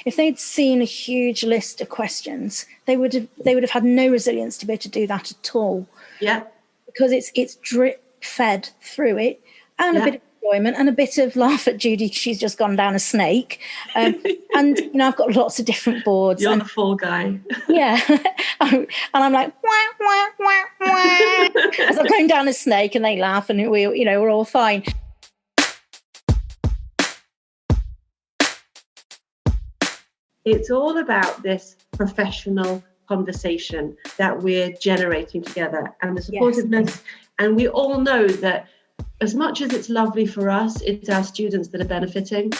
if they'd seen a huge list of questions, they would have had no resilience to be able to do that at all. Yeah. Because it's drip fed through it, and a bit of enjoyment and a bit of laugh at Judy. She's just gone down a snake. And, I've got lots of different boards. You're the fall guy. Yeah. And I'm like, wah, wah, wah, wah, as I'm going down a snake, and they laugh, and we're all fine. It's all about this professional conversation that we're generating together, and the supportiveness. Yes. And we all know that as much as it's lovely for us, it's our students that are benefiting.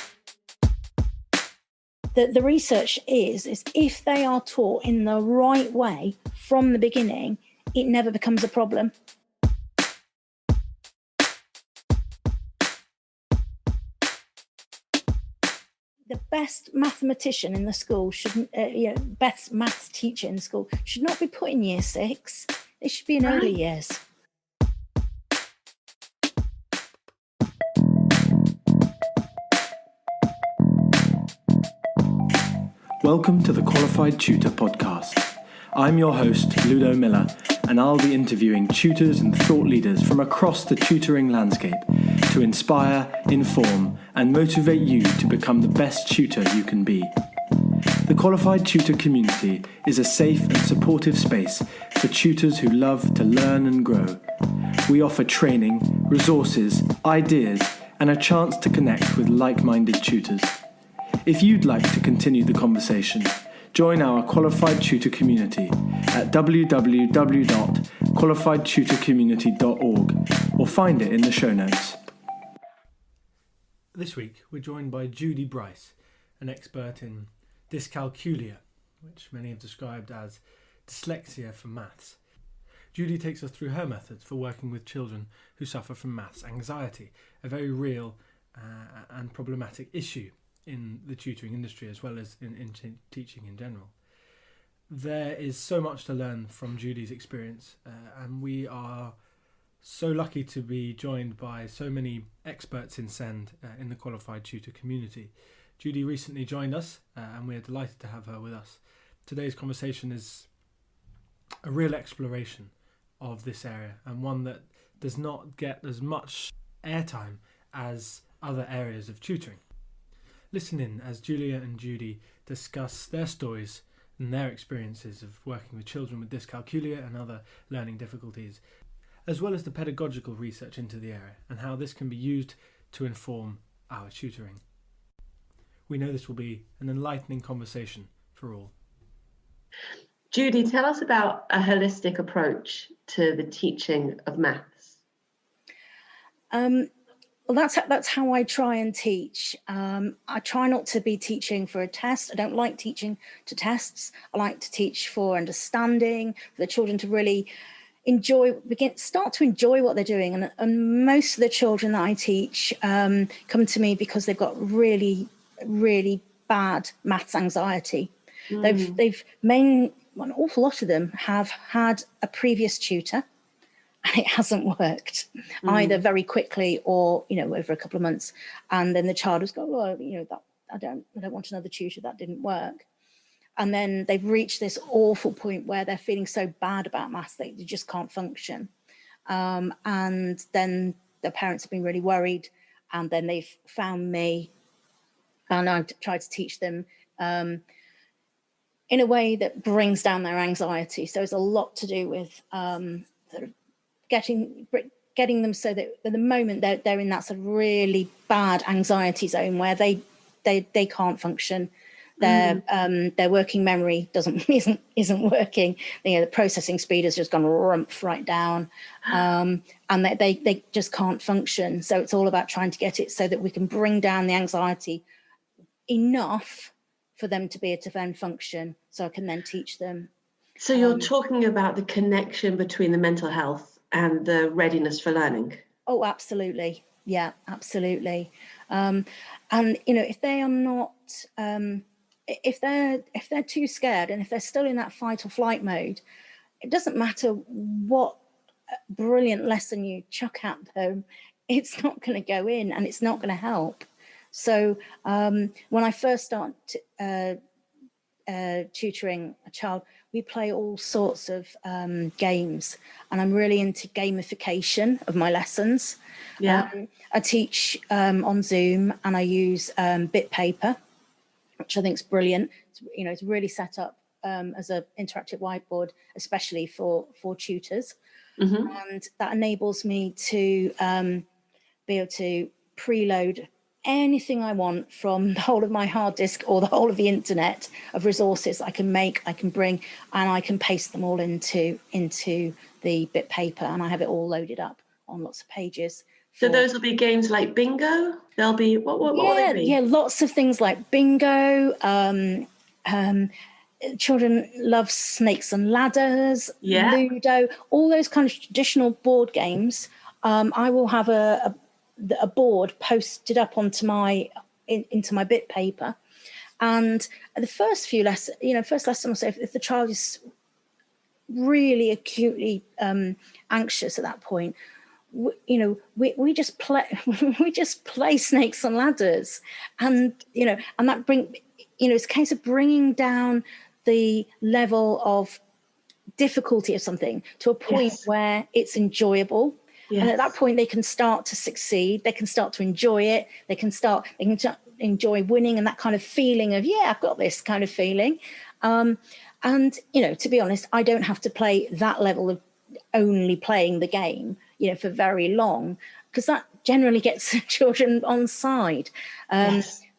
The research is if they are taught in the right way from the beginning, it never becomes a problem. The best mathematician in the school best maths teacher in the school should not be put in year 6. They should be in early years. Welcome to the Qualified Tutor Podcast. I'm your host, Ludo Miller, and I'll be interviewing tutors and thought leaders from across the tutoring landscape to inspire, inform, and motivate you to become the best tutor you can be. The Qualified Tutor community is a safe and supportive space for tutors who love to learn and grow. We offer training, resources, ideas, and a chance to connect with like-minded tutors. If you'd like to continue the conversation, join our Qualified Tutor community at www.qualifiedtutorcommunity.org or find it in the show notes. This week, we're joined by Judy Brice, an expert in dyscalculia, which many have described as dyslexia for maths. Judy takes us through her methods for working with children who suffer from maths anxiety, a very real and problematic issue in the tutoring industry as well as in teaching in general. There is so much to learn from Judy's experience, and we are so lucky to be joined by so many experts in SEND in the Qualified Tutor community. Judy recently joined us, and we're delighted to have her with us. Today's conversation is a real exploration of this area, and one that does not get as much airtime as other areas of tutoring. Listen in as Julia and Judy discuss their stories and their experiences of working with children with dyscalculia and other learning difficulties, as well as the pedagogical research into the area and how this can be used to inform our tutoring. We know this will be an enlightening conversation for all. Judy, tell us about a holistic approach to the teaching of maths. Well, that's how I try and teach. I try not to be teaching for a test. I don't like teaching to tests. I like to teach for understanding, for the children to really start to enjoy what they're doing. And most of the children that I teach come to me because they've got really, really bad maths anxiety. An awful lot of them have had a previous tutor, and it hasn't worked either very quickly or, over a couple of months. And then the child has gone, well, I don't want another tutor, that didn't work. And then they've reached this awful point where they're feeling so bad about maths that they just can't function. And then their parents have been really worried, and then they've found me, and I've tried to teach them in a way that brings down their anxiety. So it's a lot to do with sort of getting them so that at the moment they're in that sort of really bad anxiety zone where they can't function. Their working memory isn't working. The processing speed has just gone rumph right down, and they just can't function. So it's all about trying to get it so that we can bring down the anxiety enough for them to be able to then function, so I can then teach them. So you're talking about the connection between the mental health and the readiness for learning. Oh, absolutely. Yeah, absolutely. And if they are not, if they're too scared, and if they're still in that fight or flight mode, it doesn't matter what brilliant lesson you chuck at them, it's not going to go in, and it's not going to help. So when I first start tutoring a child, we play all sorts of games, and I'm really into gamification of my lessons. I teach on Zoom, and I use bit paper, which I think is brilliant. It's really set up as an interactive whiteboard, especially for tutors. And that enables me to be able to preload anything I want from the whole of my hard disk or the whole of the internet of resources I can bring, and I can paste them all into the bit paper, and I have it all loaded up on lots of pages. So those will be games like bingo. They'll be what will they be? Yeah, lots of things like bingo. Children love snakes and ladders, Ludo, all those kind of traditional board games. I will have a board posted up onto into my bit paper, and the first few lessons, first lesson or so, if the child is really acutely anxious at that point, we just play snakes and ladders, and and that it's a case of bringing down the level of difficulty of something to a point where it's enjoyable. And at that point, they can start to succeed. They can start to enjoy it. They can enjoy winning, and that kind of feeling of, I've got this kind of feeling. And, to be honest, I don't have to play that level of only playing the game, for very long, because that generally gets children on side.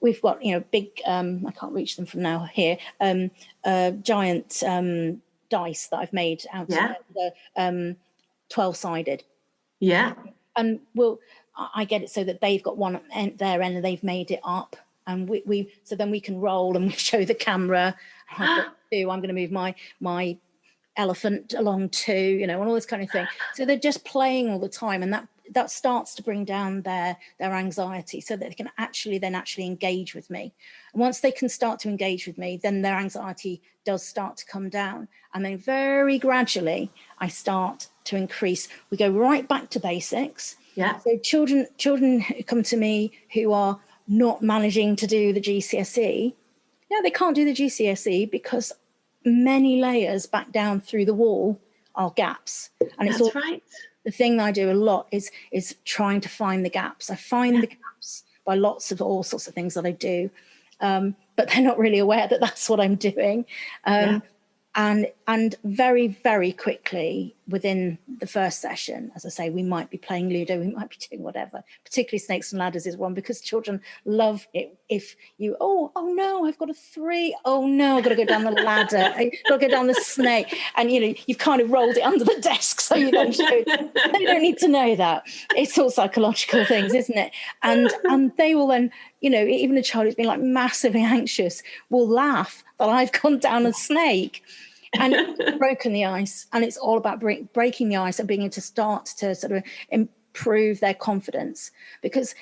We've got, big, I can't reach them from now here, giant dice that I've made out of the 12-sided. Yeah. And I get it so that they've got one at their end and they've made it up. And so then we can roll and we show the camera. I'm going to move my elephant along too, and all this kind of thing. So they're just playing all the time, and that starts to bring down their anxiety, so that they can actually engage with me. And once they can start to engage with me, then their anxiety does start to come down, and then very gradually I start to increase. We go right back to basics. So children who come to me who are not managing to do the GCSE, they can't do the GCSE because many layers back down through the wall are gaps. And it's the thing that I do a lot is trying to find the gaps. I find the gaps by all sorts of things that I do, but they're not really aware that that's what I'm doing. And very, very quickly within the first session, as I say, we might be playing Ludo, we might be doing whatever. Particularly snakes and ladders is one, because children love it. If you, oh no, I've got a 3. Oh no, I've got to go down the ladder. I've got to go down the snake. And you've kind of rolled it under the desk, so you don't show. They don't need to know that. It's all psychological things, isn't it? And they will then, even a child who's been like massively anxious will laugh that I've gone down a snake and broken the ice. And it's all about breaking the ice and being able to start to sort of improve their confidence. Because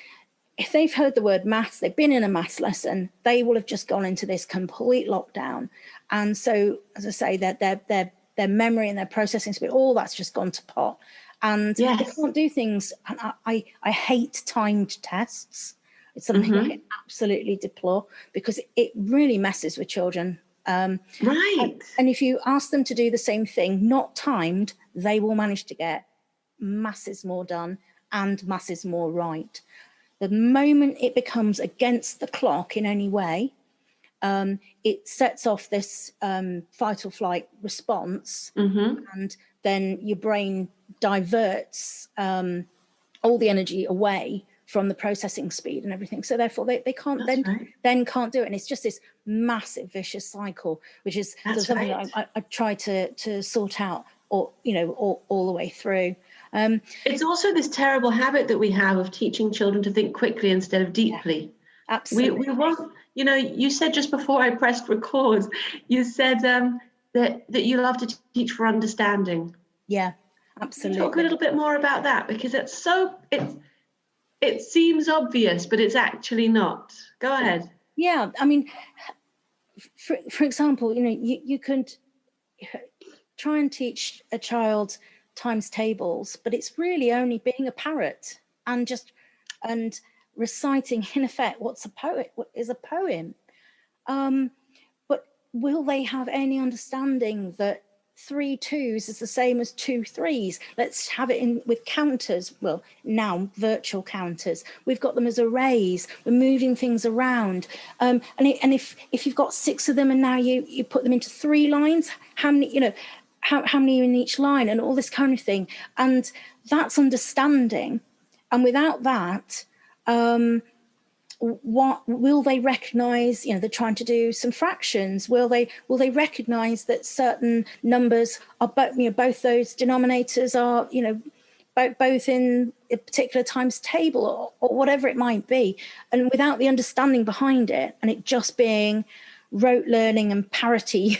if they've heard the word maths, they've been in a maths lesson, they will have just gone into this complete lockdown. And so, as I say, their memory and their processing speed, all that's just gone to pot. And they can't do things. And I hate timed tests. It's something I absolutely deplore, because it really messes with children. And if you ask them to do the same thing, not timed, they will manage to get masses more done and masses more right. The moment it becomes against the clock in any way, it sets off this fight or flight response, and then your brain diverts all the energy away from the processing speed and everything. So therefore they can't then can't do it. And it's just this massive vicious cycle, which is something that I try to sort out all the way through. It's also this terrible habit that we have of teaching children to think quickly instead of deeply. Absolutely. We want, you said just before I pressed record, you said that you love to teach for understanding. Yeah, absolutely. Talk a little bit more about that, because it seems obvious, but it's actually not. Go ahead. Yeah, I mean, for example, you could try and teach a child times tables, but it's really only being a parrot and reciting in effect what is a poem. But will they have any understanding that 3 2s is the same as 2 3s? Let's have it in with counters. Well, now virtual counters. We've got them as arrays. We're moving things around. And if you've got 6 of them and now you put them into 3 lines, how many, how many are in each line, and all this kind of thing. And that's understanding. And without that, what will they recognize? They're trying to do some fractions. Will they recognize that certain numbers are both those denominators are both in a particular times table or whatever it might be? And without the understanding behind it, and it just being rote learning and parity,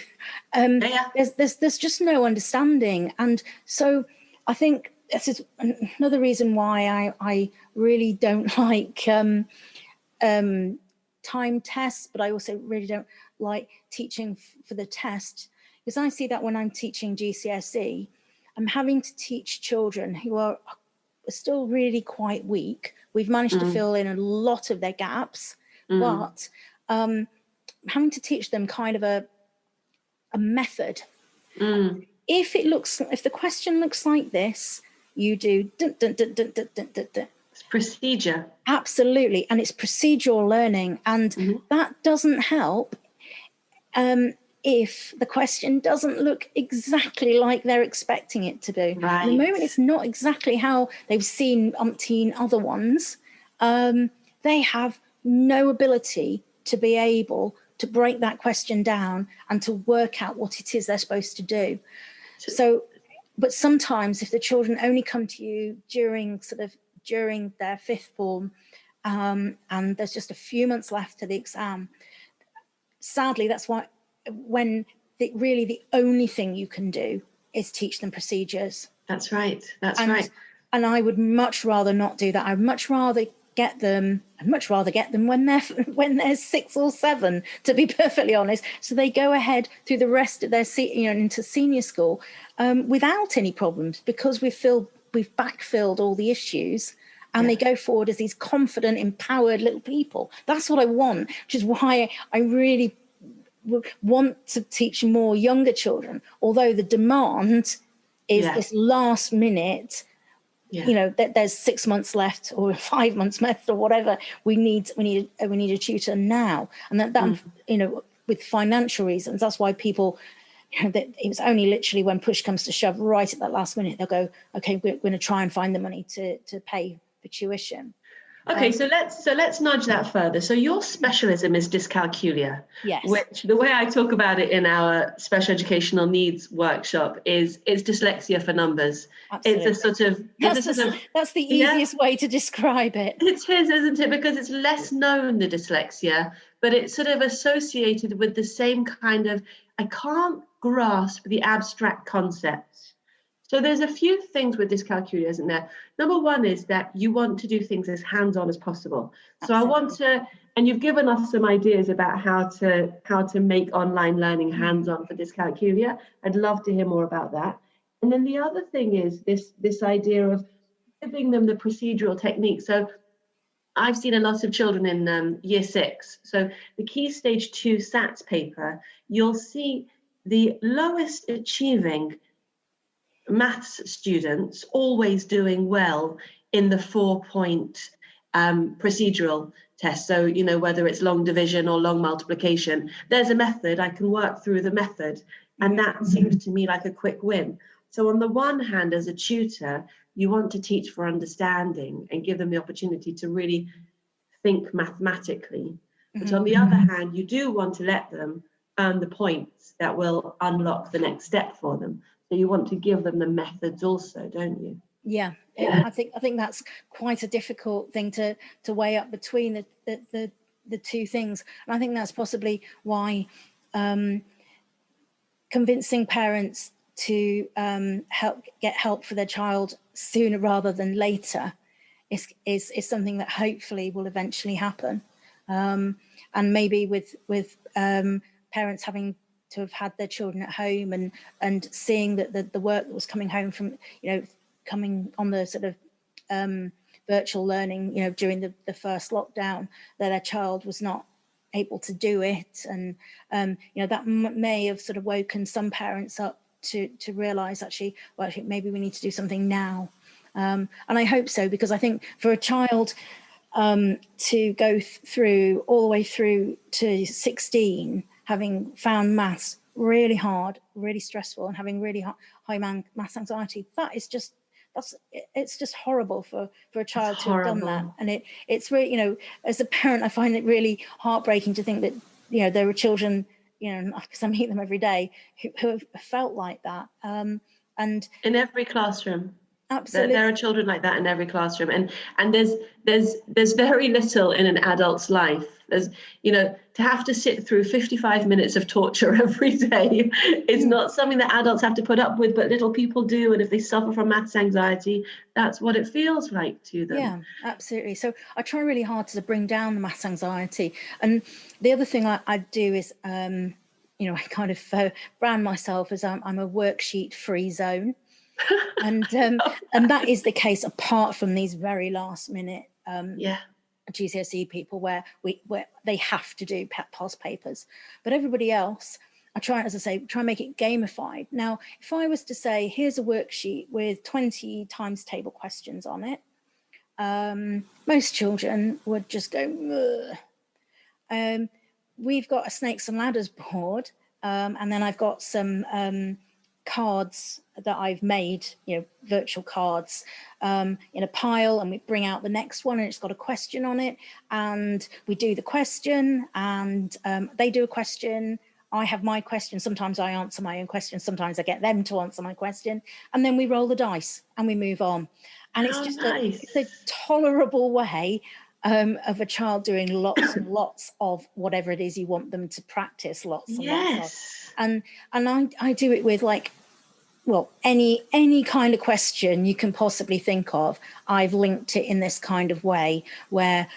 there's just no understanding. And so I think this is another reason why I really don't like time tests, but I also really don't like teaching for the test, because I see that when I'm teaching GCSE, I'm having to teach children who are still really quite weak. We've managed to fill in a lot of their gaps, but having to teach them kind of a method. If the question looks like this, you do dun, dun, dun, dun, dun, dun, dun, dun. It's procedure. Absolutely. And it's procedural learning. And that doesn't help if the question doesn't look exactly like they're expecting it to be. Right. At the moment, it's not exactly how they've seen umpteen other ones. They have no ability to be able to break that question down and to work out what it is they're supposed to do. So, but sometimes if the children only come to you during their 5th form, and there's just a few months left to the exam, sadly, that's why when really the only thing you can do is teach them procedures. That's right. Right. And I would much rather not do that. I'd much rather get them when they're 6 or 7, to be perfectly honest. So they go ahead through the rest of their into senior school without any problems, because we've backfilled all the issues, and they go forward as these confident, empowered little people. That's what I want, which is why I really want to teach more younger children, although the demand is this last minute. There's 6 months left or 5 months left or whatever. We need a tutor now, and that with financial reasons. That's why people, it's only literally when push comes to shove, right at that last minute, they'll go, okay, we're going to try and find the money to pay for tuition. Okay, so let's nudge that further. So your specialism is dyscalculia, yes. Which the way I talk about it in our special educational needs workshop is it's dyslexia for numbers. Absolutely. It's a sort of that's the easiest way to describe it. It is, isn't it? Because it's less known, the dyslexia, but it's sort of associated with the same kind of, I can't grasp the abstract concepts. So there's a few things with dyscalculia, isn't there? Number one is that you want to do things as hands-on as possible. So I want to, and you've given us some ideas about how to make online learning hands-on for dyscalculia. I'd love to hear more about that. And then the other thing is this idea of giving them the procedural technique. So I've seen a lot of children in year 6. So the Key Stage 2 SATs paper, you'll see the lowest achieving maths students always doing well in the 4-point procedural test. So, whether it's long division or long multiplication, there's a method, I can work through the method. And that seems to me like a quick win. So on the one hand, as a tutor, you want to teach for understanding and give them the opportunity to really think mathematically. But on the other hand, you do want to let them earn the points that will unlock the next step for them. So you want to give them the methods also, don't you? Yeah. I think that's quite a difficult thing to weigh up between the two things. And I think that's possibly why convincing parents to get help for their child sooner rather than later is something that hopefully will eventually happen. And maybe with parents having to have had their children at home and seeing that the work that was coming home from, coming on the sort of virtual learning, during the first lockdown, that their child was not able to do it. And, that may have sort of woken some parents up to realise, actually, well, I think maybe we need to do something now. And I hope so, because I think for a child to go through all the way through to 16, having found maths really hard, really stressful, and having really high maths anxiety, it's just horrible for a child to have done that. And it's really, as a parent, I find it really heartbreaking to think that, there are children, because I meet them every day, who have felt like that. And in every classroom. Absolutely. There are children like that in every classroom, and there's very little in an adult's life. There's, to have to sit through 55 minutes of torture every day is not something that adults have to put up with, but little people do. And if they suffer from maths anxiety, that's what it feels like to them. Yeah, absolutely. So I try really hard to bring down the maths anxiety. And the other thing I do is, I kind of brand myself as I'm a worksheet free zone. And that is the case apart from these very last minute GCSE people where they have to do past papers, but everybody else, I try and make it gamified. Now, if I was to say, here's a worksheet with 20 times table questions on it, most children would just go, we've got a snakes and ladders board, and then I've got some cards that I've made, virtual cards, in a pile, and we bring out the next one and it's got a question on it, and we do the question, and they do a question, I have my question, sometimes I answer my own question, sometimes I get them to answer my question, and then we roll the dice and we move on. And it's just it's a tolerable way of a child doing lots and lots of whatever it is you want them to practice, lots and lots of. And I do it with any kind of question you can possibly think of. I've linked it in this kind of way where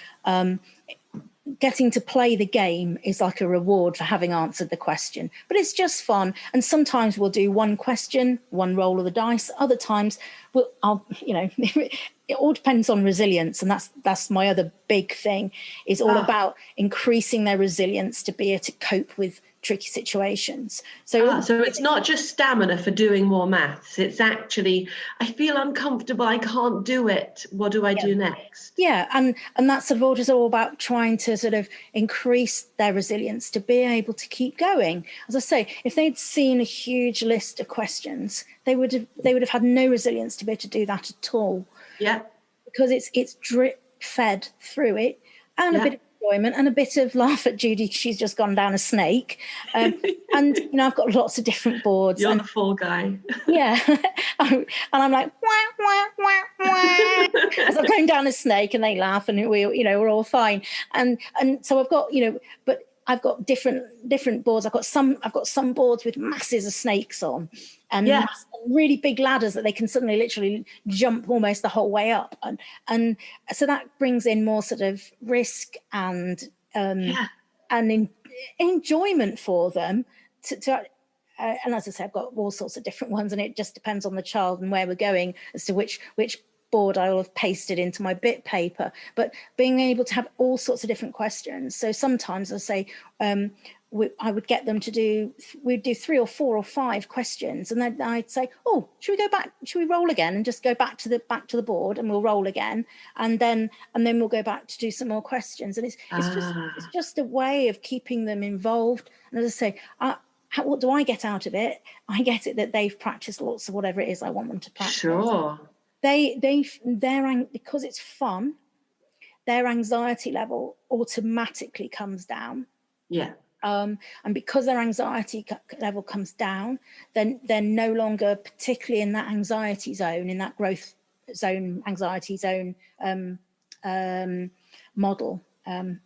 getting to play the game is like a reward for having answered the question, but it's just fun. And sometimes we'll do one question, one roll of the dice. Other times it all depends on resilience, and that's my other big thing, is all about increasing their resilience to be able to cope with tricky situations. So it's not just stamina for doing more maths. It's actually, I feel uncomfortable, I can't do it. What do I do next? Yeah, and that's sort of all about trying to sort of increase their resilience to be able to keep going. As I say, if they'd seen a huge list of questions, they would have had no resilience to be able to do that at all. Yeah, because it's drip fed through it, and a bit of enjoyment and a bit of laugh at Judy. She's just gone down a snake, and I've got lots of different boards. You're the fall guy. Yeah, and I'm like wah, wah, wah, wah, as I'm going down a snake, and they laugh, and we're all fine. And so I've got but I've got different boards. I've got some boards with masses of snakes on, and really big ladders that they can suddenly literally jump almost the whole way up, and so that brings in more sort of risk and enjoyment for them. And as I said, I've got all sorts of different ones, and it just depends on the child and where we're going as to which board I will have pasted into my bit paper. But being able to have all sorts of different questions. So sometimes I say I would get them to we'd do 3 or 4 or 5 questions, and then I'd say, oh, should we go back, should we roll again, and just go back to the board, and we'll roll again, and then we'll go back to do some more questions. And it's just a way of keeping them involved. And as I say, what do I get out of it? I get it that they've practiced lots of whatever it is I want them to practice. Sure. Because it's fun, their anxiety level automatically comes down. Yeah. And because their anxiety level comes down, then they're no longer particularly in that anxiety zone, in that growth zone, anxiety zone model.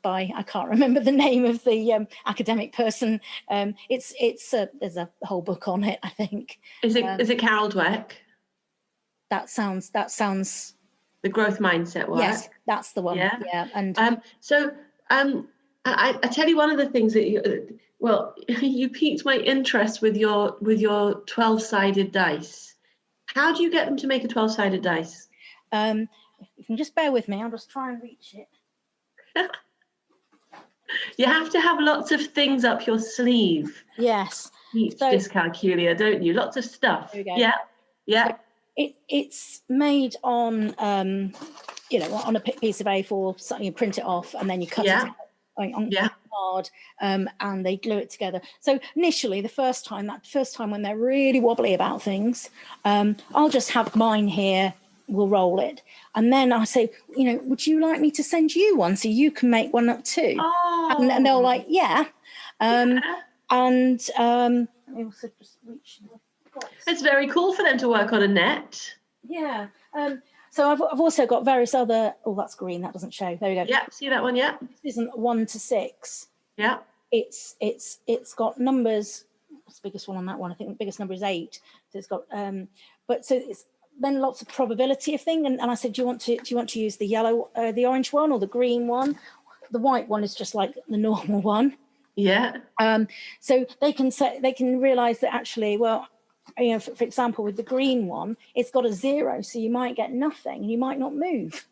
By, I can't remember the name of the academic person. There's a whole book on it, I think. Is it Carol Dweck? That sounds the growth mindset work. Yes, that's the one. Yeah. And I tell you, one of the things that you piqued my interest with your 12-sided dice. How do you get them to make a 12-sided dice? if you can just bear with me, I'll just try and reach it. You have to have lots of things up your sleeve. Yes. Teach dyscalculia, don't you? Lots of stuff. There we go. Yeah. Yeah. So it's made on, on a piece of A4, something you print it off and then you cut it out on card, and they glue it together. So initially, the first time when they're really wobbly about things, I'll just have mine here, we'll roll it. And then I say, would you like me to send you one so you can make one up too? Oh. And they're like, yeah. And let me also just reach the box. It's very cool for them to work on a net. Yeah. So I've also got various other. Oh, that's green. That doesn't show. There we go. Yeah. See that one? Yeah. This isn't 1 to 6. Yeah. It's got numbers. What's the biggest one on that one? I think the biggest number is 8. So it's got but so it's then lots of probability of thing. And I said, do you want to use the yellow, the orange one, or the green one? The white one is just like the normal one. Yeah. So they can realize that actually, well, for example, with the green one, it's got a 0, so you might get nothing and you might not move.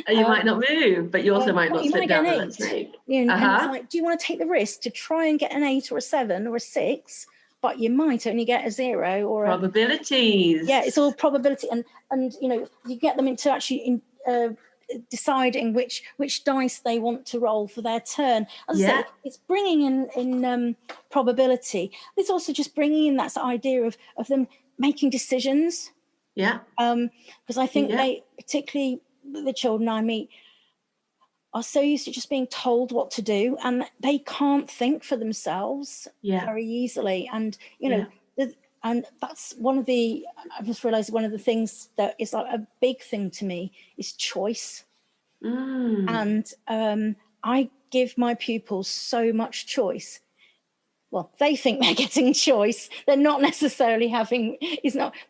You might not move, but you also might not sit down on that snake. And it's like, do you want to take the risk to try and get an 8 or a 7 or a 6, but you might only get a 0 or probabilities. It's all probability, and you get them into actually deciding which dice they want to roll for their turn. As I say, it's bringing in probability. It's also just bringing in that idea of them making decisions. Yeah. Because I think they, particularly the children I meet, are so used to just being told what to do, and they can't think for themselves very easily. And and that's I've just realized one of the things that is like a big thing to me is choice. And I give my pupils so much choice. Well, they think they're getting choice. They're not necessarily having,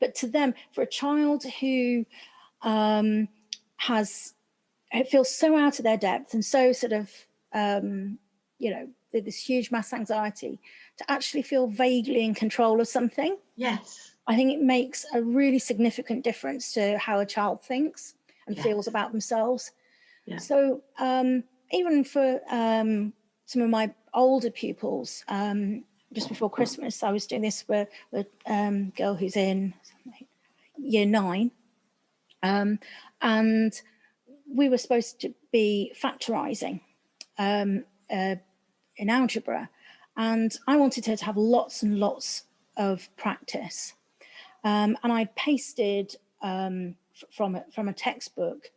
but to them, for a child who it feels so out of their depth and so sort of, this huge mass anxiety, to actually feel vaguely in control of something. Yes. I think it makes a really significant difference to how a child thinks and feels about themselves. Yeah. So even for some of my older pupils, just before Christmas, I was doing this with a girl who's in year 9. And we were supposed to be factorizing in algebra. And I wanted her to have lots and lots of practice. And I pasted from a textbook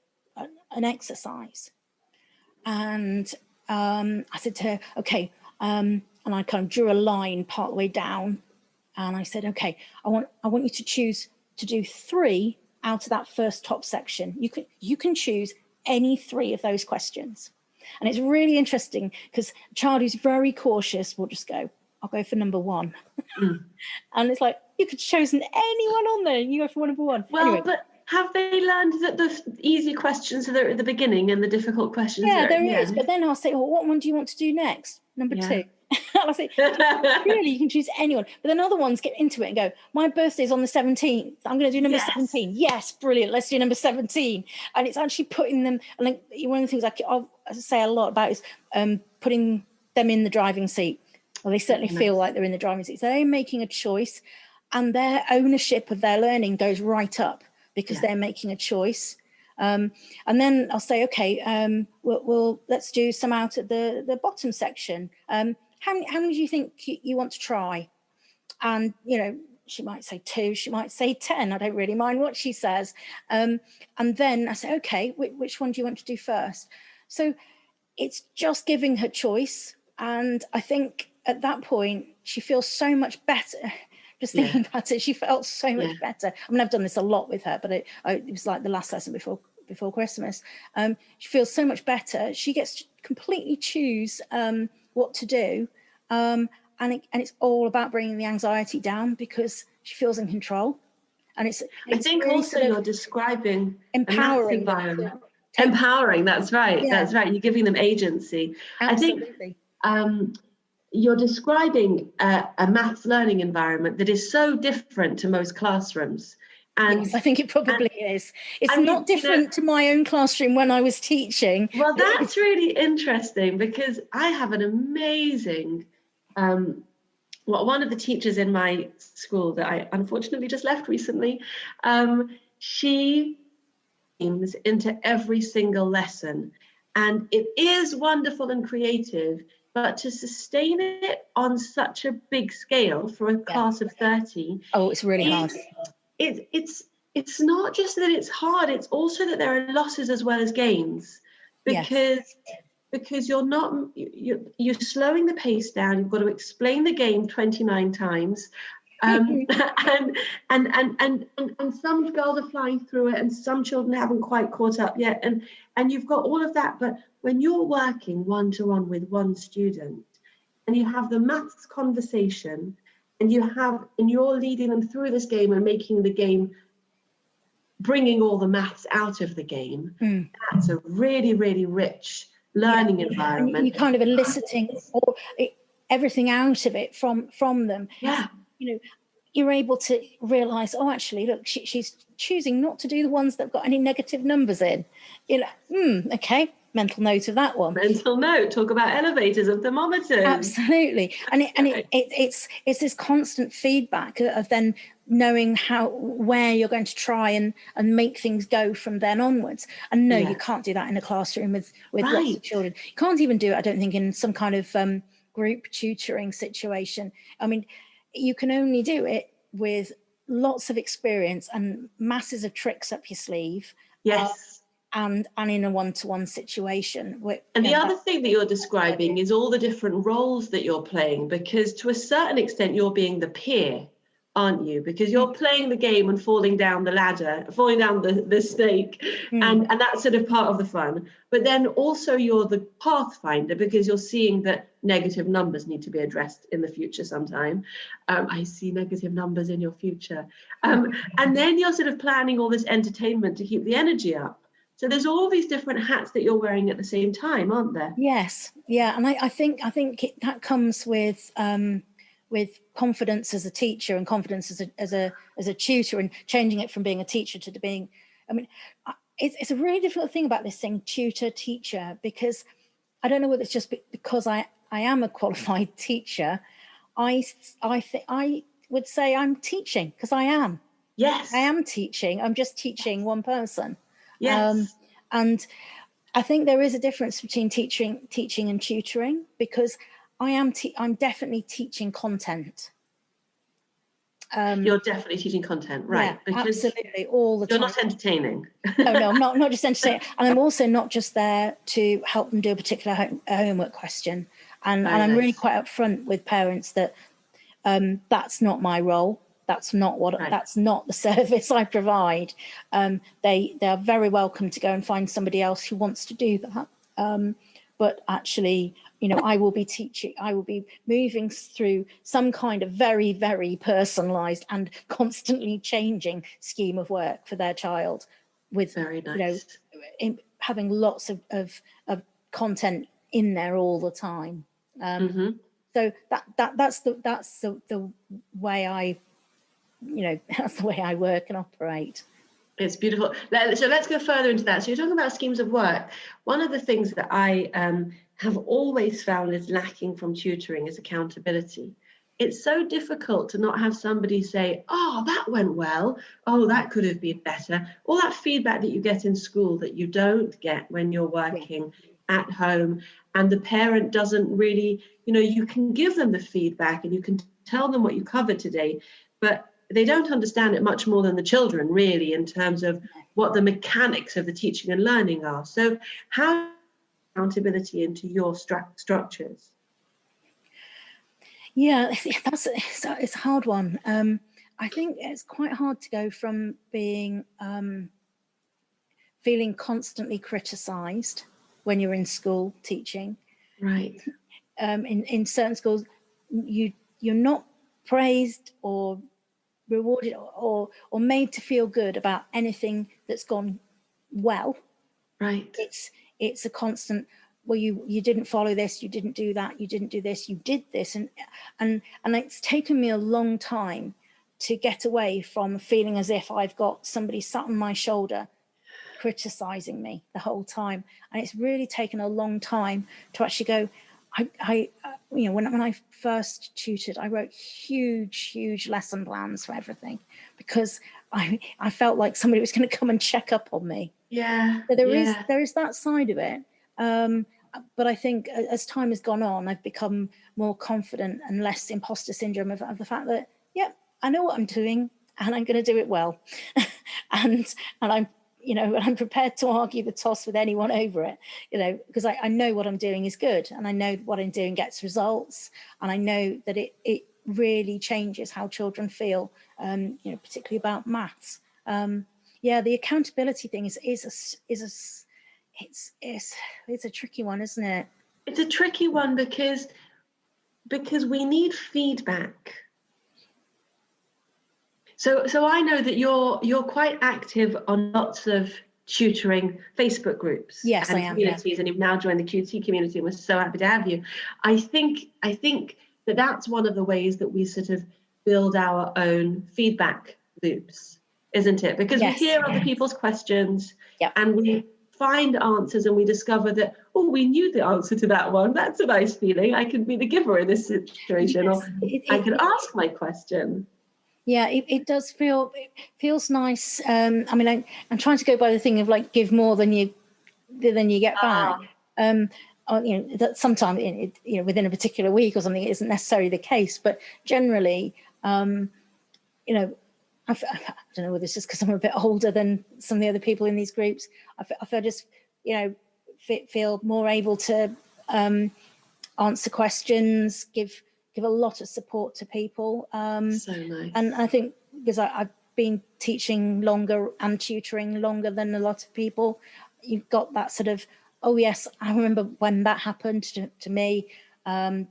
an exercise. And I said to her, okay, and I kind of drew a line part way down. And I said, okay, I want you to choose to do 3 out of that first top section. You can choose any 3 of those questions. And it's really interesting because a child who's very cautious will just go, I'll go for number 1. And it's like, you could have chosen anyone on there and you go for number 1. Well, anyway. But have they learned that the easy questions are at the beginning and the difficult questions are at the there is. end? But then I'll say, well, what one do you want to do next? Number 2. I'll say, really, you can choose anyone. But then other ones get into it and go, my birthday's on the 17th. I'm going to do number 17. Yes, brilliant. Let's do number 17. And it's actually putting them, I think one of the things I say a lot about is putting them in the driving seat. Well, they certainly feel like they're in the driving seat. So they're making a choice and their ownership of their learning goes right up because they're making a choice. And then I'll say, okay, we'll let's do some out at the bottom section. How many do you think you want to try? And, she might say 2, she might say 10. I don't really mind what she says. And then I say, okay, which one do you want to do first? So it's just giving her choice. And I think at that point, she feels so much better. Just thinking about it, she felt so much better. I mean, I've done this a lot with her, but it was like the last lesson before Christmas. She feels so much better. She gets to completely choose what to do. And it's all about bringing the anxiety down because she feels in control. And it's I think really also you're describing empowering. Empowering, that's right. Yeah. That's right. You're giving them agency. Absolutely. I think you're describing a maths learning environment that is so different to most classrooms. And yes, I think it probably is. It's I mean, not different to my own classroom when I was teaching. Well, that's really interesting, because I have an amazing, one of the teachers in my school that I unfortunately just left recently, she comes into every single lesson, and it is wonderful and creative, but to sustain it on such a big scale for a class of 30, it's really hard. It's not just that it's hard, it's also that there are losses as well as gains, because you're slowing the pace down. You've got to explain the game 29 times, and some girls are flying through it, and some children haven't quite caught up yet, and you've got all of that. But when you're working one-to-one with one student, and you have the maths conversation, and you're leading them through this game and making the game, bringing all the maths out of the game, that's a really, really rich learning environment. And you kind of eliciting everything out of it from them. Yeah. You know, you're able to realise, oh, actually, look, she's choosing not to do the ones that have got any negative numbers in. You know, okay, mental note of that one. Mental note. Talk about elevators and thermometers. Absolutely, it's this constant feedback of then knowing where you're going to try and make things go from then onwards. And no, you can't do that in a classroom with lots of children. You can't even do it, I don't think, in some kind of group tutoring situation. I mean, you can only do it with lots of experience and masses of tricks up your sleeve. Yes. And in a one-to-one situation. And the other thing that you're describing is all the different roles that you're playing, because to a certain extent you're being the peer, aren't you? Because you're playing the game and falling down the ladder, falling down the snake, and that's sort of part of the fun. But then also you're the pathfinder, because you're seeing that negative numbers need to be addressed in the future sometime. I see negative numbers in your future. And then you're sort of planning all this entertainment to keep the energy up. So there's all these different hats that you're wearing at the same time, aren't there? Yes, yeah, and I think that comes with confidence as a teacher and confidence as a tutor, and changing it from being a teacher to being. I mean, it's a really difficult thing about this thing, tutor, teacher, because I don't know whether it's just because I am a qualified teacher. I would say I'm teaching, because I am. Yes, I am teaching. I'm just teaching one person. Yes. And I think there is a difference between teaching and tutoring, because I'm definitely teaching content. You're definitely teaching content, right? Yeah, absolutely, all the time. You're not entertaining. No, I'm not just entertaining. And I'm also not just there to help them do a particular homework question. And I'm really quite upfront with parents that that's not my role. That's not that's not the service I provide. They are very welcome to go and find somebody else who wants to do that. But actually, I will be teaching. I will be moving through some kind of very, very personalised and constantly changing scheme of work for their child, with very nice. Having lots of content in there all the time. So that's the way I. That's the way I work and operate. It's beautiful. So let's go further into that. So you're talking about schemes of work. One of the things that I have always found is lacking from tutoring is accountability. It's so difficult to not have somebody say, oh, that went well. Oh, that could have been better. All that feedback that you get in school that you don't get when you're working at home, and the parent doesn't really, you can give them the feedback and you can tell them what you covered today, but they don't understand it much more than the children, really, in terms of what the mechanics of the teaching and learning are. So how accountability into your structures? Yeah, it's a hard one. I think it's quite hard to go from being feeling constantly criticised when you're in school teaching. Right. In certain schools, you're not praised or rewarded or made to feel good about anything that's gone well. Right. It's a constant, well, you didn't follow this, you didn't do that, you didn't do this, you did this, and it's taken me a long time to get away from feeling as if I've got somebody sat on my shoulder criticizing me the whole time. And it's really taken a long time to actually go, when I first tutored, I wrote huge lesson plans for everything, because I felt like somebody was going to come and check up on me. Yeah. So there is that side of it. But I think as time has gone on, I've become more confident and less imposter syndrome of the fact that, I know what I'm doing and I'm going to do it well. and I'm prepared to argue the toss with anyone over it, because I know what I'm doing is good, and I know what I'm doing gets results, and I know that it really changes how children feel, particularly about maths. The accountability thing is a tricky one, isn't it? It's a tricky one because we need feedback. So I know that you're quite active on lots of tutoring Facebook groups. Yes, and I am. Communities, and you've now joined the QT community, and we're so happy to have you. I think that's one of the ways that we sort of build our own feedback loops, isn't it? Because we hear other people's questions, and we find answers, and we discover that, we knew the answer to that one. That's a nice feeling. I can be the giver in this situation, or I can ask my question. Yeah, it does feels nice. I'm trying to go by the thing of like, give more than you get back. That sometimes within a particular week or something, it isn't necessarily the case, but generally, I don't know whether it's just because I'm a bit older than some of the other people in these groups. I feel just feel more able to answer questions, give a lot of support to people. So nice. And I think because I've been teaching longer and tutoring longer than a lot of people, you've got that sort of, I remember when that happened to me.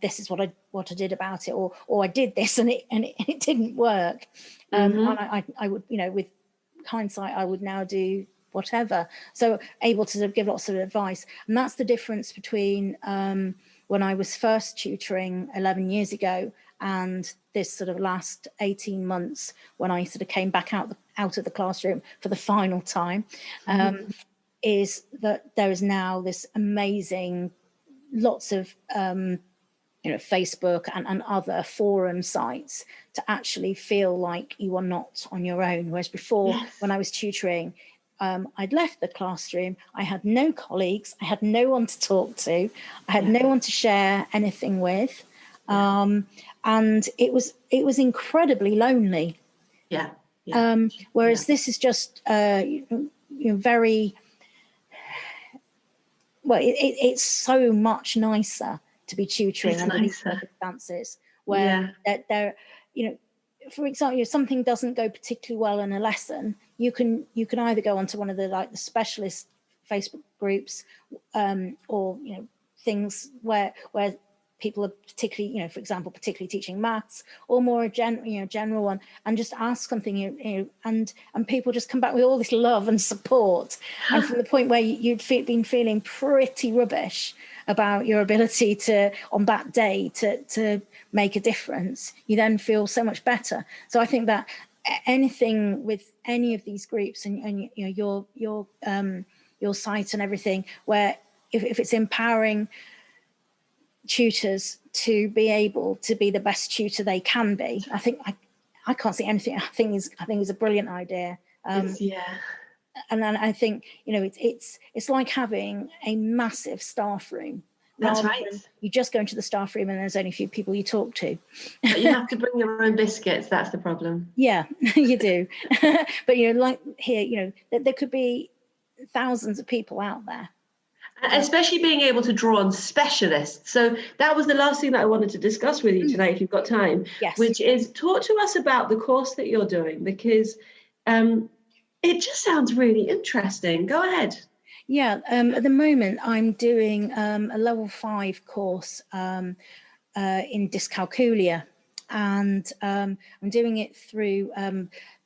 This is what I did about it, or I did this and it didn't work. And I would, with hindsight, I would now do whatever. So able to sort of give lots of advice, and that's the difference between when I was first tutoring 11 years ago and this sort of last 18 months when I sort of came back out of the classroom for the final time, is that there is now this amazing, lots of Facebook and other forum sites to actually feel like you are not on your own. Whereas before, when I was tutoring, I'd left the classroom, I had no colleagues, I had no one to talk to, I had no one to share anything with, and it was incredibly lonely. Whereas this is just very well. It's so much nicer to be tutoring under these circumstances where they're for example, if something doesn't go particularly well in a lesson, you can either go onto one of the specialist Facebook groups, or things where people are particularly, for example, particularly teaching maths, or more a general one, and just ask something, and people just come back with all this love and support. And from the point where you'd been feeling pretty rubbish about your ability to, on that day, to make a difference, you then feel so much better. So I think that anything with any of these groups and your site and everything, where if it's empowering tutors to be able to be the best tutor they can be, I think I can't see anything. I think is a brilliant idea. And then I think it's like having a massive staff room. That's right. You just go into the staff room and there's only a few people you talk to. But you have to bring your own biscuits. That's the problem. Yeah, you do. But like here, there could be thousands of people out there. Especially being able to draw on specialists. So that was the last thing that I wanted to discuss with you tonight, if you've got time. Yes. Which is, talk to us about the course that you're doing, because it just sounds really interesting. Go ahead. Yeah, at the moment I'm doing a level 5 course in Dyscalculia, and I'm doing it through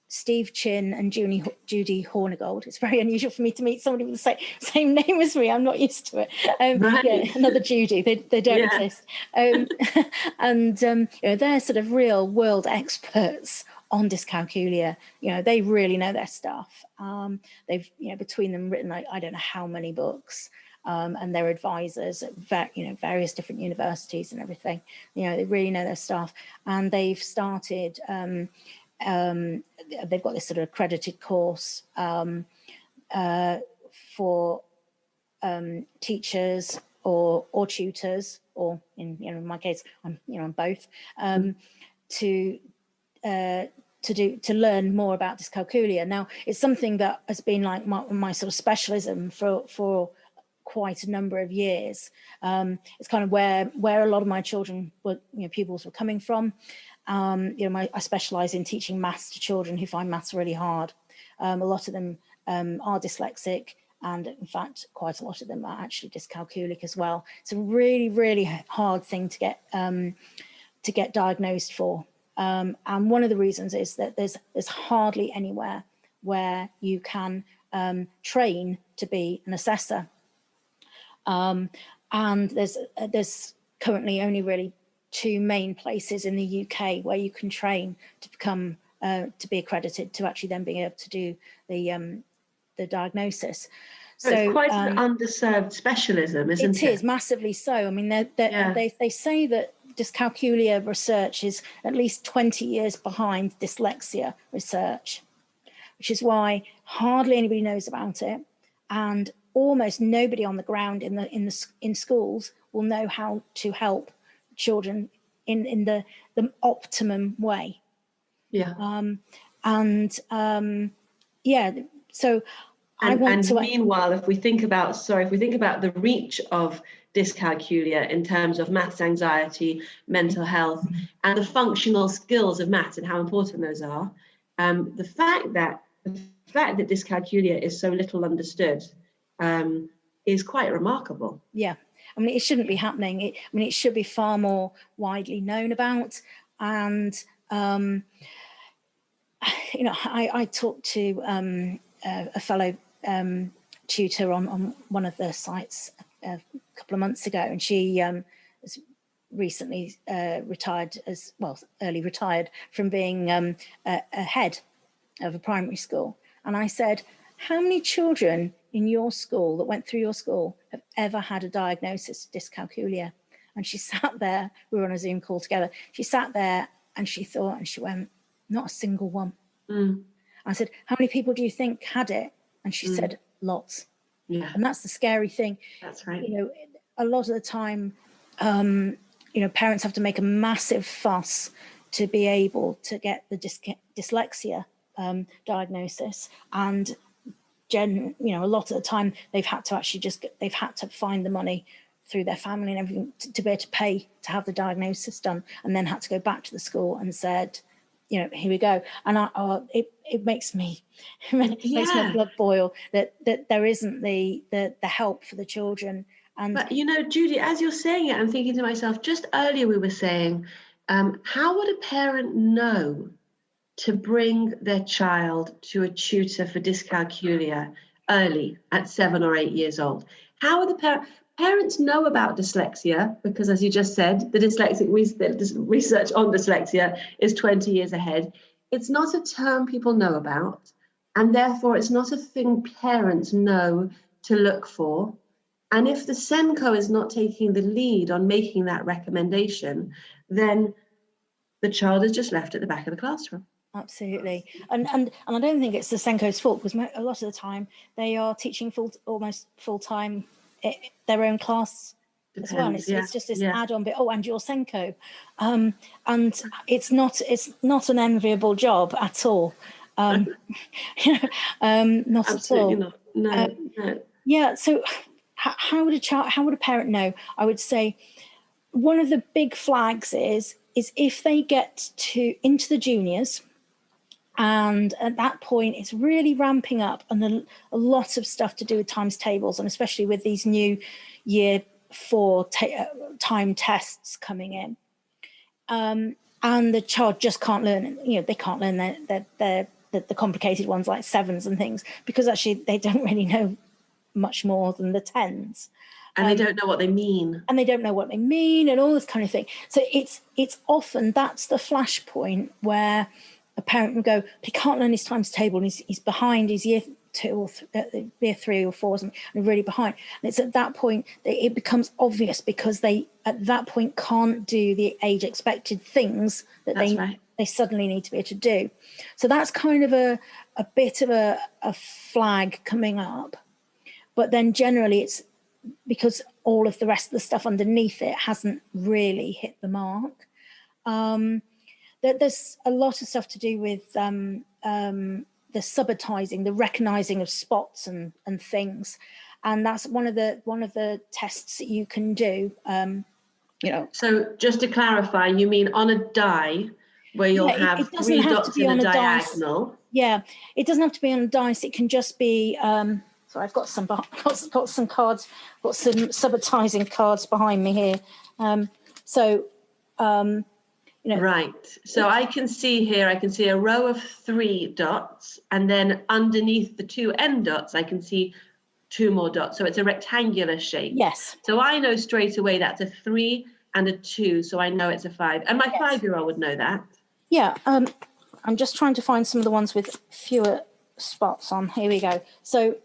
Steve Chin and Judy Hornigold. It's very unusual for me to meet somebody with the same name as me. I'm not used to it. Right. Another Judy. They don't exist. And they're sort of real world experts on dyscalculia. They really know their stuff. They've, between them written, I don't know how many books, and their advisors at various different universities and everything. They really know their stuff, and they've started. They've got this sort of accredited course for teachers or tutors, or in my case, I'm both, to learn more about dyscalculia. Now, it's something that has been like my sort of specialism for quite a number of years. It's kind of where a lot of my children were, pupils were coming from. I specialise in teaching maths to children who find maths really hard. A lot of them are dyslexic, and in fact, quite a lot of them are actually dyscalculic as well. It's a really, really hard thing to get diagnosed for. And one of the reasons is that there's hardly anywhere where you can train to be an assessor. And there's currently only really 2 main places in the UK where you can train to become to be accredited, to actually then being able to do the diagnosis. So it's quite an underserved specialism, isn't it? It is massively so. I mean, they say that dyscalculia research is at least 20 years behind dyslexia research, which is why hardly anybody knows about it, and almost nobody on the ground in schools will know how to help children in the optimum way. Yeah. So meanwhile, if we think about the reach of dyscalculia in terms of maths anxiety, mental health, and the functional skills of maths and how important those are, the fact that dyscalculia is so little understood is quite remarkable. Yeah. I mean, it shouldn't be happening. It should be far more widely known about. And, I talked to a fellow tutor on one of the sites a couple of months ago, and she has recently early retired from being a head of a primary school. And I said, how many children in your school that went through your school have ever had a diagnosis of dyscalculia? And she sat there, we were on a Zoom call together. She sat there and she thought, and she went, not a single one. I said, how many people do you think had it? And she said, lots. Yeah. And that's the scary thing. That's right. A lot of the time, parents have to make a massive fuss to be able to get the dyslexia diagnosis. And a lot of the time they've had to find the money through their family and everything to be able to pay to have the diagnosis done, and then had to go back to the school and said, here we go. And it makes me makes my blood boil that there isn't the help for the children. But Judy, as you're saying it, I'm thinking to myself, just earlier we were saying, how would a parent know to bring their child to a tutor for dyscalculia early at 7 or 8 years old? How would the parents know about dyslexia? Because as you just said, the research on dyslexia is 20 years ahead. It's not a term people know about, and therefore it's not a thing parents know to look for. And if the SENCO is not taking the lead on making that recommendation, then the child is just left at the back of the classroom. Absolutely. And I don't think it's the SENCO's fault, because a lot of the time they are teaching almost full-time their own class. Depends, as well. It's just this add-on bit. Oh, and your SENCO, and it's not an enviable job at all. Not Absolutely at all. Not. No. Yeah. So how would a parent know? I would say one of the big flags is if they get into the juniors, and at that point it's really ramping up, and a lot of stuff to do with times tables, and especially with these new year 4 time tests coming in, and the child just can't learn. They can't learn the complicated ones like 7s and things, because actually they don't really know much more than the 10s. And they don't know what they mean. And all this kind of thing. So it's often that's the flashpoint where a parent would go, he can't learn his times table, and he's behind his year 2 or year 3 or 4 or something, and really behind. And it's at that point that it becomes obvious, because they at that point can't do the age expected things that they suddenly need to be able to do. So that's kind of a bit of a flag coming up. But then generally it's because all of the rest of the stuff underneath it hasn't really hit the mark. There's a lot of stuff to do with the subitizing, the recognizing of spots and things, and that's one of the tests that you can do. So just to clarify, you mean on a die where you'll have 3 dots in a diagonal? Dice. Yeah, it doesn't have to be on a dice. It can just be. So I've got some cards, got some subitizing cards behind me here. Right. So I can see a row of 3 dots, and then underneath the 2 end dots, I can see 2 more dots. So it's a rectangular shape. Yes. So I know straight away that's a 3 and a 2. So I know it's a 5. And my 5-year-old would know that. Yeah. I'm just trying to find some of the ones with fewer spots on. Here we go. So.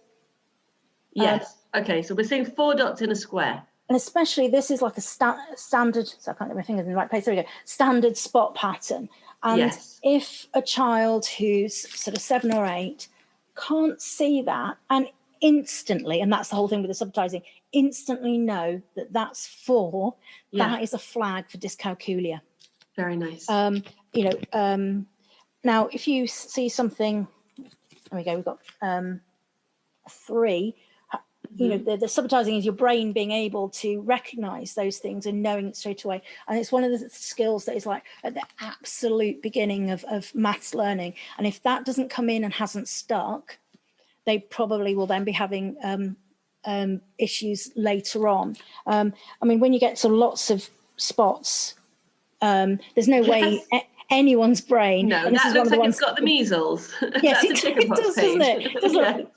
Yes. Okay. So we're seeing 4 dots in a square. And especially this is like a standard, so I can't get my fingers in the right place, there we go, standard spot pattern. And if a child who's sort of 7 or 8 can't see that and instantly, and that's the whole thing with the subtitling, instantly know that that's 4, that is a flag for dyscalculia. Very nice. Now, if you see something, there we go, we've got 3, the subtitling is your brain being able to recognize those things and knowing it straight away. And it's one of the skills that is like at the absolute beginning of maths learning. And if that doesn't come in and hasn't stuck, they probably will then be having issues later on. When you get to lots of spots, there's no way anyone's brain. No, that looks like it's got the measles. Yes, it does, doesn't it?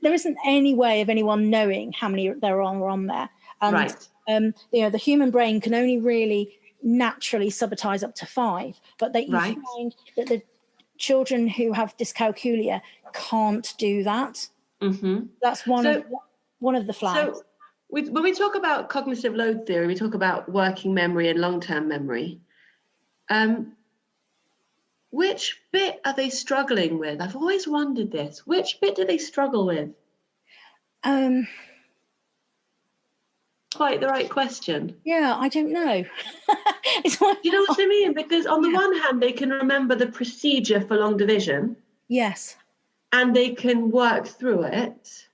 There isn't any way of anyone knowing how many there are on there. And, the human brain can only really naturally subitize up to 5, but that you find that the children who have dyscalculia can't do that. Mm-hmm. That's one of the flags. So when we talk about cognitive load theory, we talk about working memory and long-term memory. Which bit are they struggling with? I've always wondered this. Which bit do they struggle with? Quite the right question. Yeah, I don't know. Do you know what I mean? Because on the one hand, they can remember the procedure for long division. Yes. And they can work through it.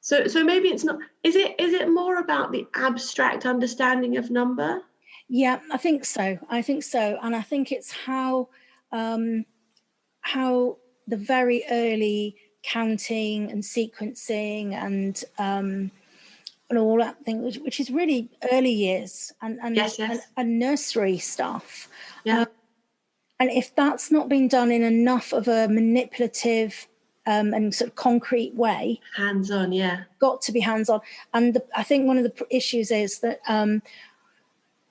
So maybe it's not. Is it more about the abstract understanding of number? Yeah, I think so. And I think it's how the very early counting and sequencing and all that thing, which is really early years and nursery stuff. Yeah. And if that's not been done in enough of a manipulative and sort of concrete way, hands-on, got to be hands-on. And I think one of the issues is that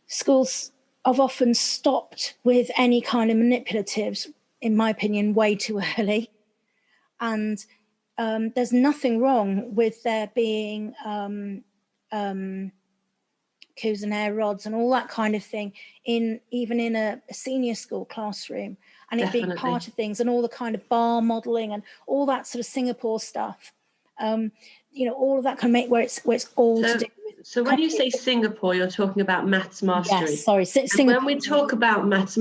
schools have often stopped with any kind of manipulatives, in my opinion, way too early. And there's nothing wrong with there being coups and air rods and all that kind of thing even in a senior school classroom, and it being part of things, and all the kind of bar modelling and all that sort of Singapore stuff. All of that kind of make where it's all to do. So when you say Singapore, you're talking about maths mastery. Yes, sorry, Singapore. When we talk about maths,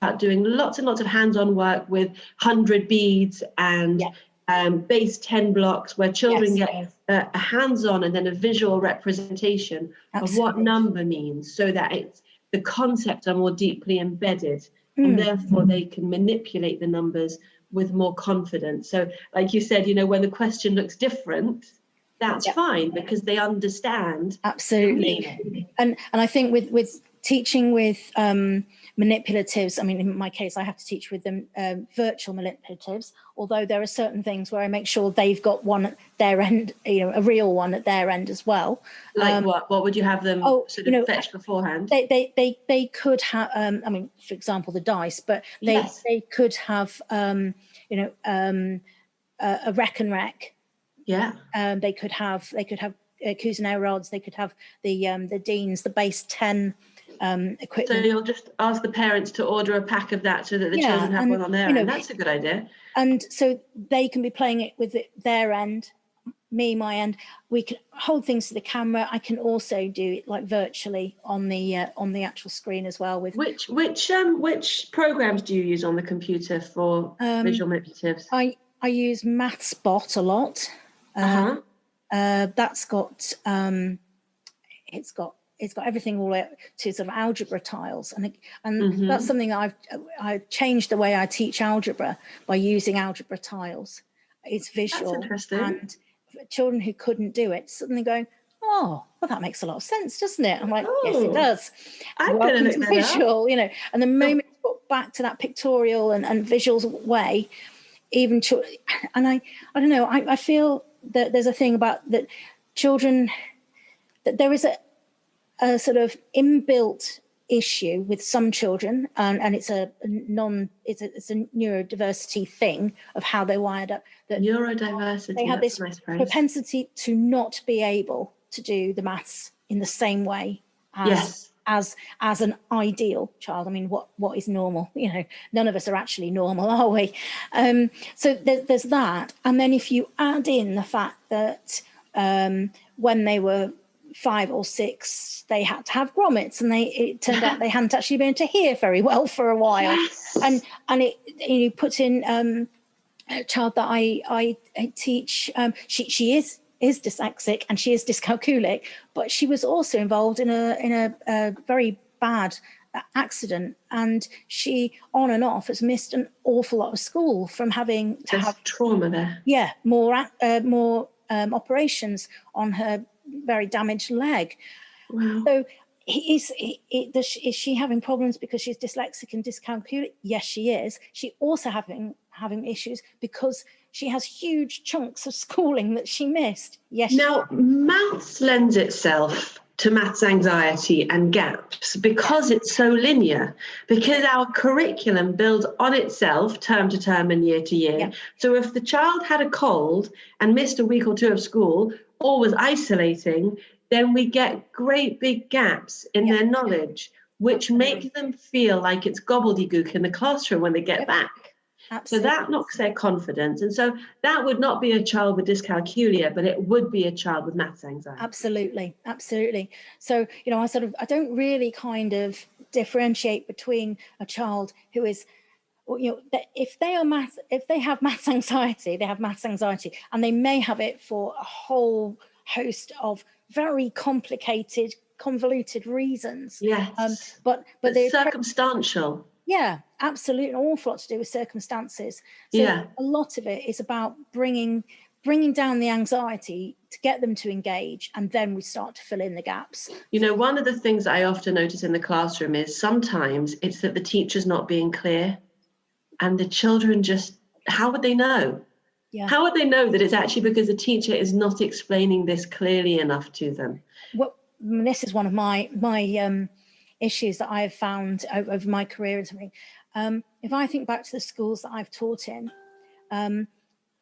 about doing lots and lots of hands-on work with 100 beads and base 10 blocks, where children get a hands-on and then a visual representation of what number means, so that the concepts are more deeply embedded, and therefore they can manipulate the numbers with more confidence. So like you said, when the question looks different, that's fine, because they understand. Absolutely. And I think with teaching with manipulatives. I mean, in my case, I have to teach with them virtual manipulatives, although there are certain things where I make sure they've got one at their end, a real one at their end as well. Like what? What would you have them fetch beforehand? They could have, I mean, for example, the dice, but they could have, a rec and rec. Yeah. They could have Cousineau rods. They could have the Dean's, the base 10 equipment. So you'll just ask the parents to order a pack of that so that the children have one on their end. That's a good idea. And so they can be playing it with their end, me, my end. We can hold things to the camera. I can also do it like virtually on the actual screen as well. With which programs do you use on the computer for visual manipulatives? I use MathSpot a lot. That's got it's got everything all the way up to sort of algebra tiles, and that's something I've changed the way I teach algebra by using algebra tiles. It's visual. That's interesting. And children who couldn't do it suddenly going, oh, well, that makes a lot of sense, doesn't it? I'm like, yes, it does. I'm Welcome to visual, and the moment you got back to that pictorial and visuals way, even children, and I don't know, I feel that there's a thing about that children, that there is a sort of inbuilt issue with some children, and it's a neurodiversity thing of how they're wired up. That neurodiversity. They have this propensity to not be able to do the maths in the same way as an ideal child. I mean, what is normal? None of us are actually normal, are we? So there's that, and then if you add in the fact that when they were 5 or 6, they had to have grommets, and it turned out they hadn't actually been able to hear very well for a while. Yes. And you put in a child that I teach. She is dyslexic and she is dyscalculic, but she was also involved in a very bad accident, and she on and off has missed an awful lot of school from having to have trauma there. Yeah, more operations on her very damaged leg. Wow. So is she having problems because she's dyslexic and dyscalculic? Yes, she is. She also having issues because she has huge chunks of schooling that she missed. Yes. Now, maths lends itself to maths anxiety and gaps because it's so linear, because our curriculum builds on itself term to term and year to year. Yeah. So if the child had a cold and missed a week or two of school or was isolating, then we get great big gaps in their knowledge, which make them feel like it's gobbledygook in the classroom when they get back. Absolutely. So that knocks their confidence. And so that would not be a child with dyscalculia, but it would be a child with maths anxiety. Absolutely. So, I don't really kind of differentiate between a child who is, if they have maths anxiety, they have maths anxiety, and they may have it for a whole host of very complicated, convoluted reasons. Yes. But they're circumstantial. Yeah, absolutely. An awful lot to do with circumstances. So a lot of it is about bringing down the anxiety to get them to engage, and then we start to fill in the gaps. One of the things that I often notice in the classroom is sometimes it's that the teacher's not being clear, and the children just, how would they know? Yeah. How would they know that it's actually because the teacher is not explaining this clearly enough to them? Well, this is one of my issues that I've found over my career and something. If I think back to the schools that I've taught in,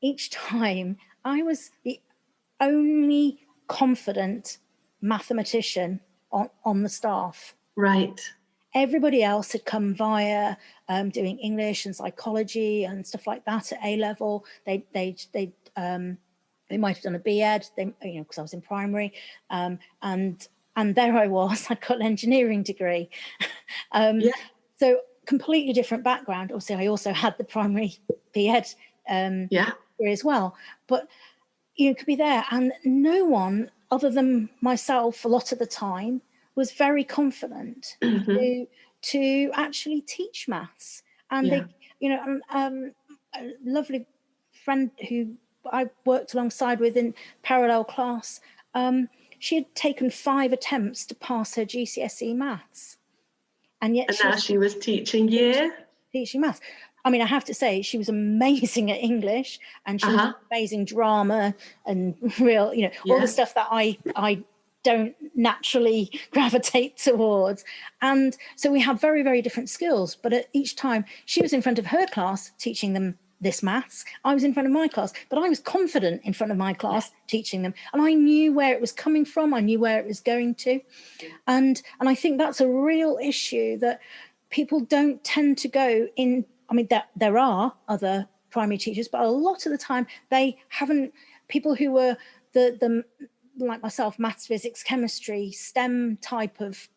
each time I was the only confident mathematician on the staff. Right. Everybody else had come via doing English and psychology and stuff like that at A level. They might have done a B.Ed, because I was in primary, and there I was. I'd got an engineering degree, so completely different background. Obviously, I also had the primary B.Ed degree as well. But could be there, and no one other than myself, a lot of the time, was very confident to actually teach maths. And a lovely friend who I worked alongside with in parallel class, she had taken 5 attempts to pass her GCSE maths. And yet now she was teaching year? Teaching maths. I mean, I have to say, she was amazing at English, and she was amazing drama and real, all the stuff that I don't naturally gravitate towards. And so we have very, very different skills. But at each time, she was in front of her class teaching them this maths. I was in front of my class, but I was confident in front of my class teaching them. And I knew where it was coming from. I knew where it was going to. And I think that's a real issue, that people don't tend to go in. I mean, there are other primary teachers, but a lot of the time they haven't, people who were the like myself, maths, physics, chemistry, STEM type of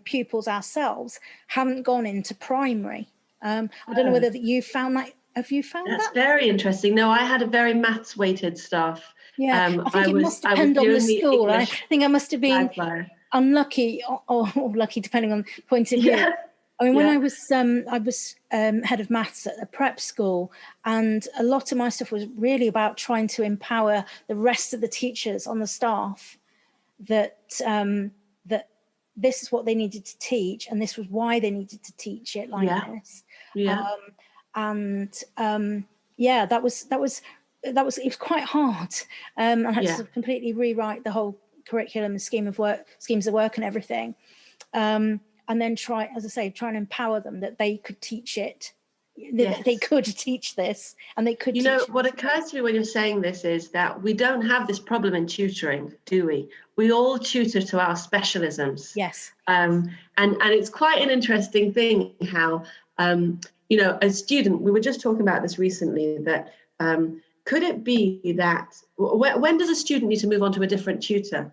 pupils ourselves, haven't gone into primary. I don't know whether you found that. Have you found that? That's very interesting. No, I had a very maths weighted staff. Yeah, I think it must depend on the school. I think I must have been unlucky or lucky, depending on the point of view. Yeah. I mean, when I was head of maths at a prep school, and a lot of my stuff was really about trying to empower the rest of the teachers on the staff that that this is what they needed to teach, and this was why they needed to teach it like this. Yeah. That was it was quite hard. I had to completely rewrite the whole curriculum and schemes of work and everything. And then try and empower them that they could teach it. They could teach this, and they could. What occurs to me when you're saying this is that we don't have this problem in tutoring, do we? We all tutor to our specialisms. Yes. And it's quite an interesting thing how, a student. We were just talking about this recently. That could it be that when does a student need to move on to a different tutor?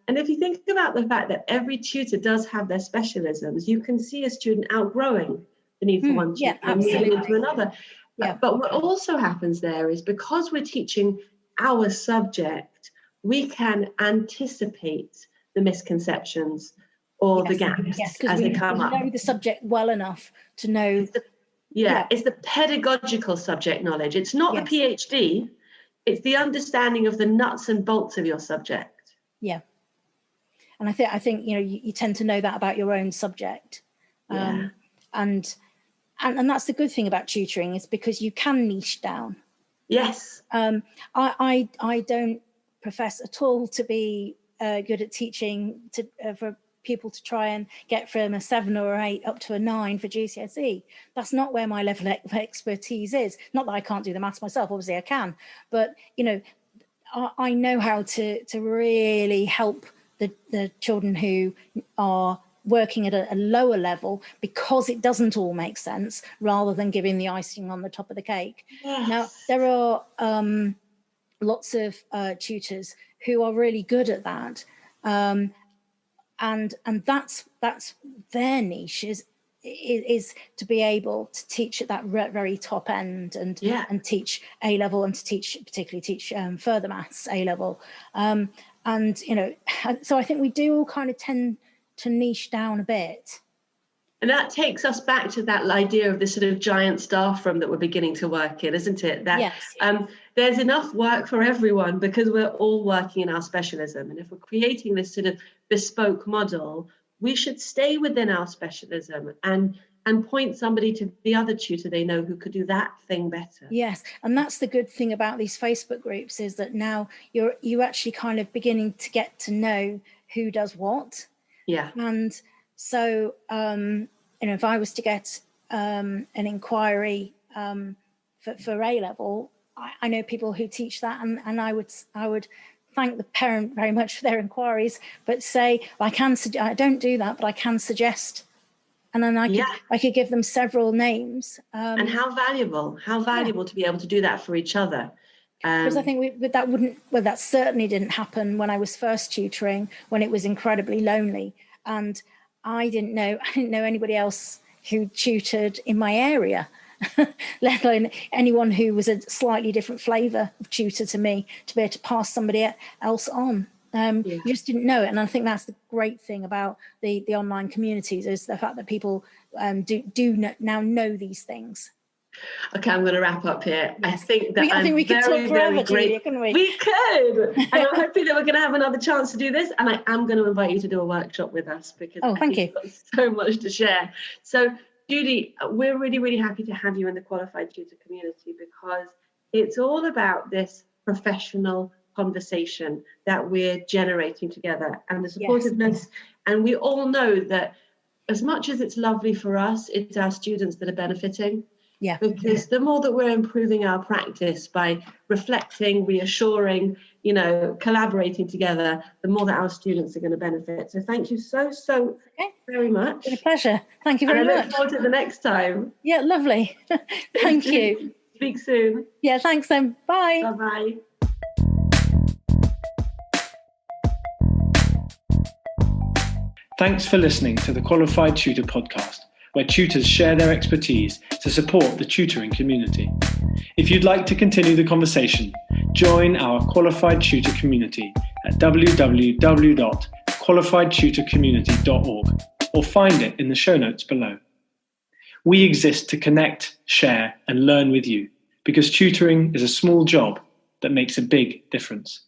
And if you think about the fact that every tutor does have their specialisms, you can see a student outgrowing the need for one tutor and moving into another. Yeah. But what also happens there is, because we're teaching our subject, we can anticipate the misconceptions or the gaps as they come up. We know the subject well enough to know. It's the pedagogical subject knowledge. It's not the PhD. It's the understanding of the nuts and bolts of your subject. Yeah. And I think you tend to know that about your own subject, and that's the good thing about tutoring, is because you can niche down. Yes. I don't profess at all to be good at teaching for people to try and get from a 7 or 8 up to a 9 for GCSE. That's not where my level of expertise is. Not that I can't do the maths myself. Obviously I can, but I know how to really help the children who are working at a lower level, because it doesn't all make sense, rather than giving the icing on the top of the cake. Yes. Now, there are lots of tutors who are really good at that. And that's their niche, is to be able to teach at that very top end and teach A level, and to particularly teach further maths A level. So I think we do all kind of tend to niche down a bit. And that takes us back to that idea of this sort of giant staff room that we're beginning to work in, isn't it? That there's enough work for everyone, because we're all working in our specialism. And if we're creating this sort of bespoke model, we should stay within our specialism and point somebody to the other tutor they know who could do that thing better. Yes, and that's the good thing about these Facebook groups, is that now you're actually kind of beginning to get to know who does what. Yeah. And so, if I was to get an inquiry for A level, I know people who teach that, and I would thank the parent very much for their inquiries, but say, I don't do that, but I can suggest. And then I could give them several names. And how valuable to be able to do that for each other. Because I think that certainly didn't happen when I was first tutoring, when it was incredibly lonely. And I didn't know anybody else who tutored in my area, let alone anyone who was a slightly different flavour of tutor to me, to be able to pass somebody else on. You just didn't know it. And I think that's the great thing about the online communities, is the fact that people do now know these things. Okay, I'm going to wrap up here. I think that I think we could talk forever, Judy, couldn't we? We could. And I'm hoping that we're going to have another chance to do this. And I am going to invite you to do a workshop with us because I think you've got so much to share. So, Judy, we're really, really happy to have you in the Qualified Tutor community because it's all about this professional conversation that we're generating together and the supportiveness. And we all know that as much as it's lovely for us, it's our students that are benefiting. Yeah. Because the more that we're improving our practice by reflecting, reassuring, collaborating together, the more that our students are going to benefit. So thank you so very much. It's a pleasure. Thank you very much. I look forward to the next time. Yeah, lovely. Thank you. Speak soon. Yeah, thanks then. Bye. Bye-bye. Thanks for listening to the Qualified Tutor Podcast, where tutors share their expertise to support the tutoring community. If you'd like to continue the conversation, join our Qualified Tutor community at www.qualifiedtutorcommunity.org or find it in the show notes below. We exist to connect, share, and learn with you because tutoring is a small job that makes a big difference.